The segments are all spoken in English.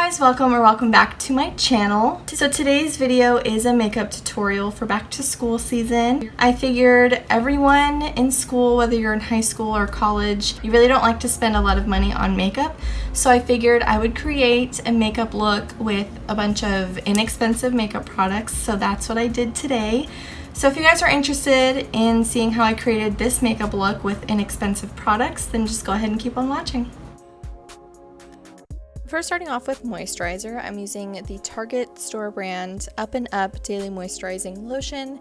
guys, welcome back to my channel. So today's video is a makeup tutorial for back to school season. I figured everyone in school, whether you're in high school or college, you really don't like to spend a lot of money on makeup. So I figured I would create a makeup look with a bunch of inexpensive makeup products. So that's what I did today. So if you guys are interested in seeing how I created this makeup look with inexpensive products, then just go ahead and keep on watching. First, starting off with moisturizer, I'm using the Target store brand Up and Up Daily Moisturizing Lotion.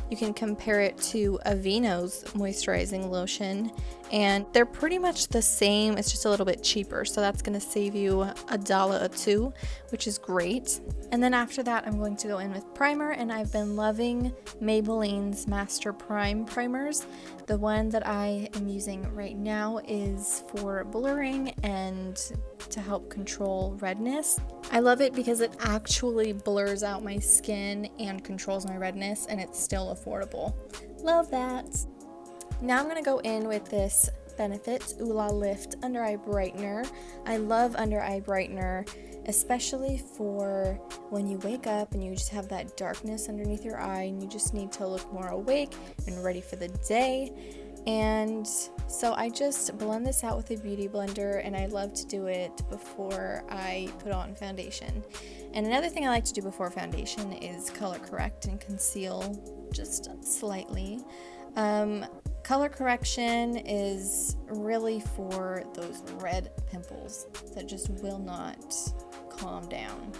You can compare it to Aveeno's moisturizing lotion, and they're pretty much the same. It's just a little bit cheaper, so that's going to save you $1 or $2, which is great. And then after that, I'm going to go in with primer, and I've been loving Maybelline's Master Prime primers. The one that I am using right now is for blurring and to help control redness. I love it because it actually blurs out my skin and controls my redness, and it's still affordable. Love that. Now I'm gonna go in with this Benefit Ooh La Lift Under Eye Brightener. I love under eye brightener, especially for when you wake up and you just have that darkness underneath your eye and you just need to look more awake and ready for the day. And so I just blend this out with a beauty blender, and I love to do it before I put on foundation. And another thing I like to do before foundation is color correct and conceal just slightly. Color correction is really for those red pimples that just will not calm down.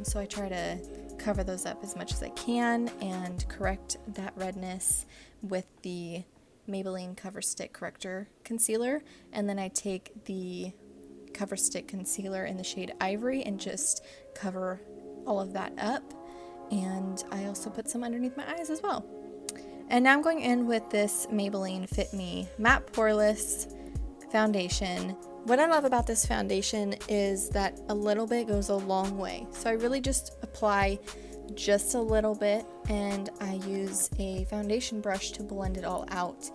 So I try to cover those up as much as I can and correct that redness with the Maybelline Cover Stick Corrector Concealer, and then I take the Cover Stick Concealer in the shade Ivory and just cover all of that up, and I also put some underneath my eyes as well. And now I'm going in with this Maybelline Fit Me Matte Poreless Foundation. What I love about this foundation is that a little bit goes a long way, so I really just apply just a little bit, and I use a foundation brush to blend it all out.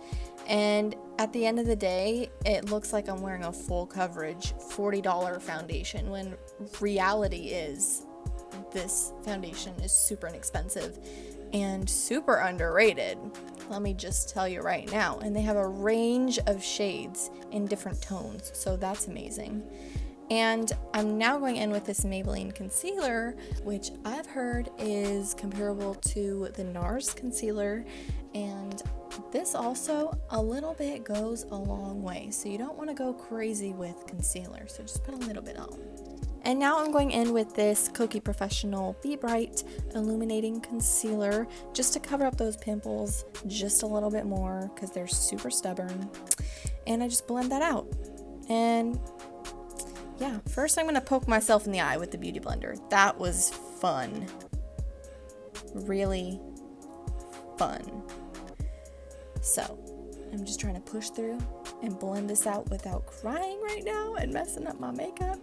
And at the end of the day, it looks like I'm wearing a full coverage $40 foundation, when reality is this foundation is super inexpensive and super underrated. Let me just tell you right now. And they have a range of shades in different tones, so that's amazing. And I'm now going in with this Maybelline concealer, which I've heard is comparable to the NARS concealer, and this also a little bit goes a long way, so you don't want to go crazy with concealer, so just put a little bit on. And now I'm going in with this Kokie Professional Be Bright Illuminating Concealer just to cover up those pimples just a little bit more because they're super stubborn, and I just blend that out. And yeah, first I'm going to poke myself in the eye with the Beauty Blender. That was fun. Really fun. So, I'm just trying to push through and blend this out without crying right now and messing up my makeup.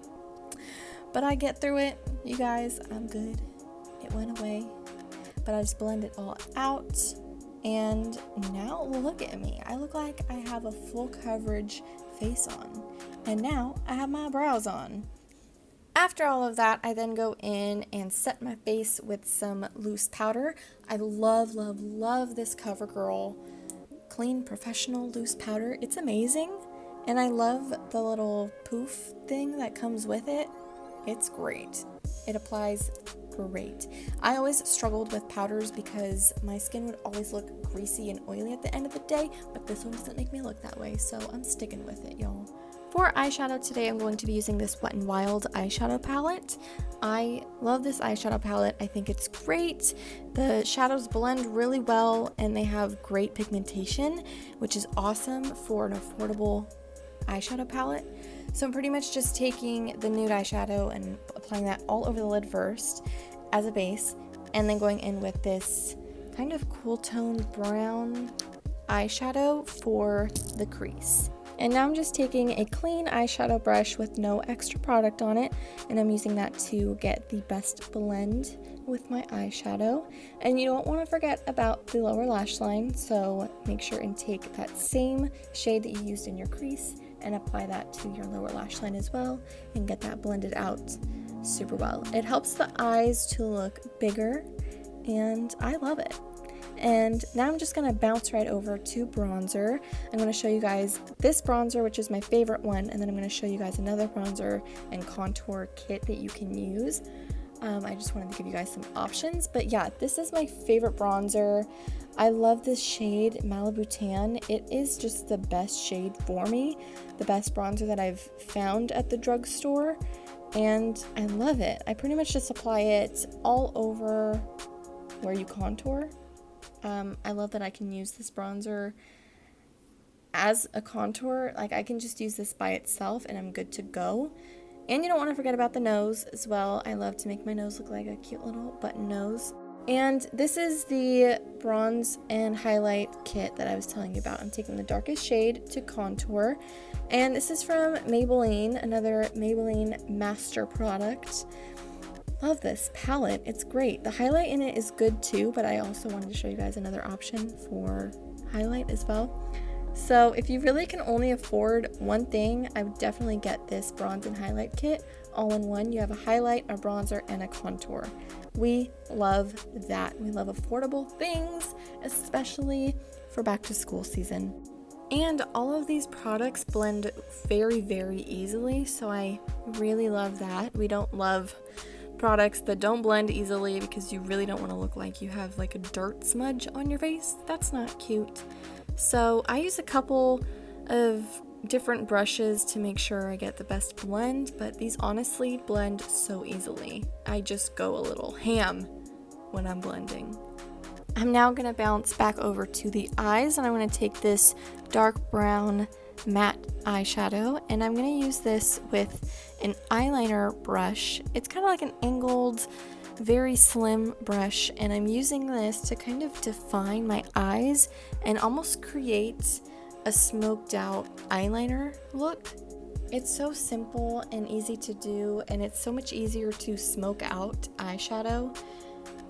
But I get through it. You guys, I'm good. It went away. But I just blend it all out. And now look at me. I look like I have a full coverage face on. And now I have my brows on. After all of that, I then go in and set my face with some loose powder. I love, love, love this CoverGirl Clean Professional Loose Powder. It's amazing. And I love the little poof thing that comes with it. It's great. It applies great. I always struggled with powders because my skin would always look greasy and oily at the end of the day, but this one doesn't make me look that way, so I'm sticking with it, y'all. For eyeshadow today, I'm going to be using this Wet n Wild eyeshadow palette. I love this eyeshadow palette. I think it's great. The shadows blend really well, and they have great pigmentation, which is awesome for an affordable eyeshadow palette. So I'm pretty much just taking the nude eyeshadow and applying that all over the lid first as a base, and then going in with this kind of cool toned brown eyeshadow for the crease. And now I'm just taking a clean eyeshadow brush with no extra product on it, and I'm using that to get the best blend with my eyeshadow. And you don't want to forget about the lower lash line, so make sure and take that same shade that you used in your crease and apply that to your lower lash line as well and get that blended out. super well. It helps the eyes to look bigger, and I love it. And now I'm just going to bounce right over to bronzer. I'm going to show you guys this bronzer, which is my favorite one, and then I'm going to show you guys another bronzer and contour kit that you can use. I just wanted to give you guys some options, but yeah, this is my favorite bronzer. I love this shade, Malibu Tan. It is just the best shade for me, the best bronzer that I've found at the drugstore, and I love it. I pretty much just apply it all over where you contour. I love that I can use this bronzer as a contour. Like, I can just use this by itself and I'm good to go. And you don't want to forget about the nose as well. I love to make my nose look like a cute little button nose. And this is the bronze and highlight kit that I was telling you about. I'm taking the darkest shade to contour. And this is from Maybelline, another Maybelline master product. Love this palette. It's great. The highlight in it is good too, but I also wanted to show you guys another option for highlight as well. So if you really can only afford one thing, I would definitely get this bronze and highlight kit all in one. You have a highlight, a bronzer, and a contour. We love that. We love affordable things, especially for back to school season. And all of these products blend very, very easily, so I really love that. We don't love products that don't blend easily because you really don't want to look like you have like a dirt smudge on your face. That's not cute. So I use a couple of different brushes to make sure I get the best blend, but these honestly blend so easily. I just go a little ham when I'm blending. I'm now going to bounce back over to the eyes, and I'm going to take this dark brown matte eyeshadow, and I'm going to use this with an eyeliner brush. It's kind of like an angled, very slim brush, and I'm using this to kind of define my eyes and almost create a smoked out eyeliner look. It's so simple and easy to do, and it's so much easier to smoke out eyeshadow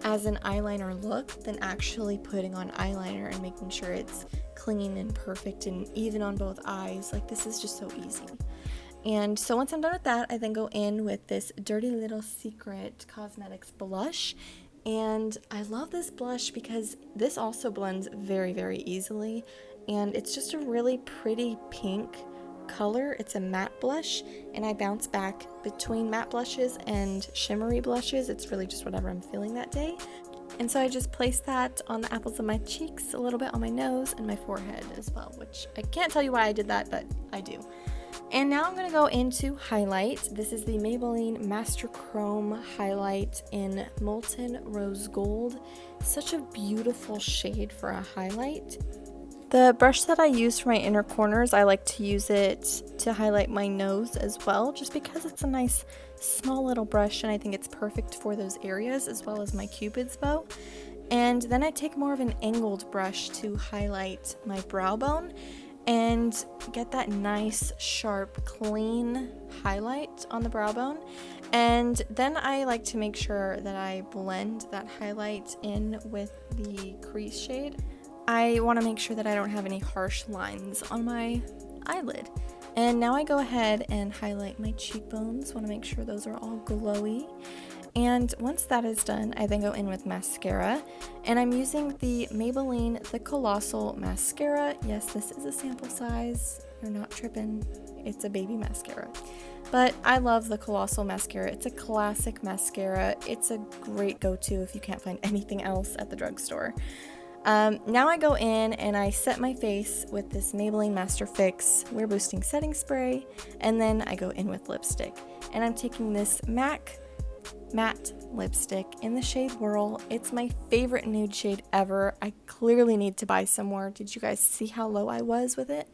as an eyeliner look than actually putting on eyeliner and making sure it's clean and perfect and even on both eyes. Like, this is just so easy. And so once I'm done with that, I then go in with this Dirty Little Secret Cosmetics blush. And I love this blush because this also blends very, very easily. And it's just a really pretty pink color. It's a matte blush, and I bounce back between matte blushes and shimmery blushes. It's really just whatever I'm feeling that day. And so I just place that on the apples of my cheeks, a little bit on my nose and my forehead as well, which I can't tell you why I did that, but I do. And now I'm going to go into highlight. This is the Maybelline Master Chrome highlight in Molten Rose Gold. Such a beautiful shade for a highlight. The brush that I use for my inner corners, I like to use it to highlight my nose as well, just because it's a nice small little brush, and I think it's perfect for those areas, as well as my Cupid's bow. And then I take more of an angled brush to highlight my brow bone and get that nice, sharp, clean highlight on the brow bone. And then I like to make sure that I blend that highlight in with the crease shade. I want to make sure that I don't have any harsh lines on my eyelid. And now I go ahead and highlight my cheekbones. Want to make sure those are all glowy. And once that is done, I then go in with mascara. And I'm using the Maybelline The Colossal Mascara. Yes, this is a sample size. You're not tripping. It's a baby mascara. But I love the Colossal Mascara. It's a classic mascara. It's a great go-to if you can't find anything else at the drugstore. Now I go in and I set my face with this Maybelline Master Fix Wear Boosting Setting Spray, and then I go in with lipstick. And I'm taking this MAC matte lipstick in the shade Whirl. It's my favorite nude shade ever. I clearly need to buy some more. Did you guys see how low I was with it?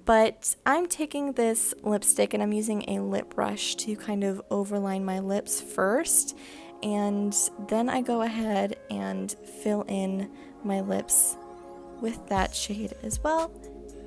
But I'm taking this lipstick and I'm using a lip brush to kind of overline my lips first, and then I go ahead and fill in my lips with that shade as well.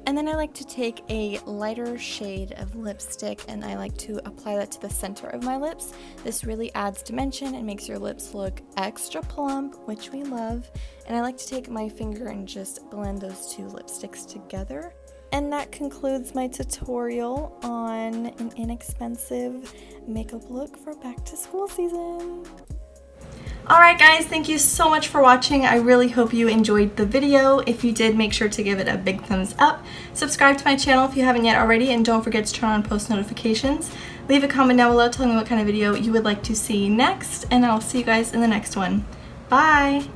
And then I like to take a lighter shade of lipstick and I like to apply that to the center of my lips. This really adds dimension and makes your lips look extra plump, which we love. And I like to take my finger and just blend those two lipsticks together. And that concludes my tutorial on an inexpensive makeup look for back to school season. Alright guys, thank you so much for watching. I really hope you enjoyed the video. If you did, make sure to give it a big thumbs up. Subscribe to my channel if you haven't yet already, and don't forget to turn on post notifications. Leave a comment down below telling me what kind of video you would like to see next, and I'll see you guys in the next one. Bye!